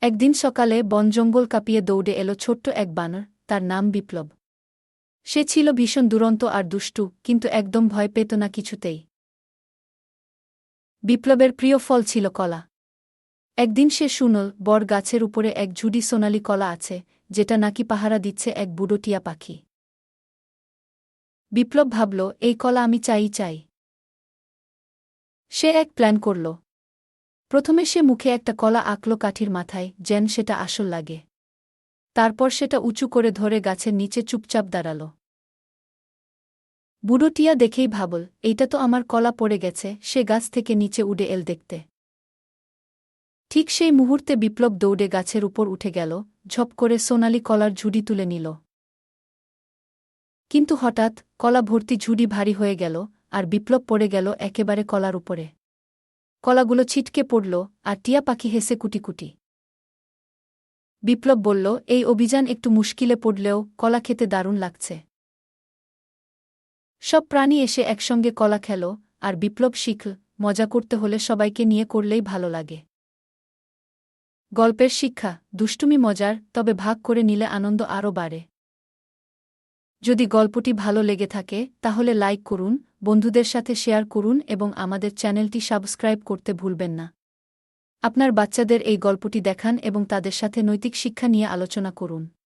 একদিন সকালে বন-জঙ্গল কাঁপিয়ে দৌড়ে এলো ছোট্ট এক বানর, তার নাম বিপ্লব। সে ছিল ভীষণ দুরন্ত আর দুষ্টু, কিন্তু একদম ভয় পেত না কিছুতেই। বিপ্লবের প্রিয় ফল ছিল কলা। একদিন সে শুনল বড় গাছের উপরে এক ঝুড়ি সোনালি কলা আছে, যেটা নাকি পাহারা দিচ্ছে এক বুড়ো টিয়া পাখি। বিপ্লব ভাবল, এই কলা আমি চাই। সে এক প্ল্যান করল। প্রথমে সে মুখে একটা কলা আঁকল কাঠির মাথায়, যেন সেটা আসল লাগে। তারপর সেটা উঁচু করে ধরে গাছের নিচে চুপচাপ দাঁড়াল। বুড়ো টিয়া দেখেই ভাবল, এইটা তো আমার কলা পড়ে গেছে। সে গাছ থেকে নিচে উড়ে এল দেখতে। ঠিক সেই মুহূর্তে বিপ্লব দৌড়ে গাছের উপর উঠে গেল, ঝপ করে সোনালি কলার ঝুড়ি তুলে নিল। কিন্তু হঠাৎ কলা ভর্তি ঝুড়ি ভারী হয়ে গেল, আর বিপ্লব পড়ে গেল একেবারে কলার উপরে। কলাগুলো ছিটকে পড়ল, আর টিয়া পাখি হেসে কুটি। বিপ্লব বলল, এই অভিযান একটু মুশকিলে পড়লেও কলা খেতে দারুণ লাগছে। সব প্রাণী এসে একসঙ্গে কলা খেল, আর বিপ্লব শিখল, মজা করতে হলে সবাইকে নিয়ে করলেই ভালো লাগে। গল্পের শিক্ষা: দুষ্টুমি মজার, তবে ভাগ করে নিলে আনন্দ আরও বাড়ে। যদি গল্পটি ভালো লেগে থাকে তাহলে লাইক করুন, বন্ধুদের সাথে শেয়ার করুন এবং আমাদের চ্যানেলটি সাবস্ক্রাইব করতে ভুলবেন না। আপনার বাচ্চাদের এই গল্পটি দেখান এবং তাদের সাথে নৈতিক শিক্ষা নিয়ে আলোচনা করুন।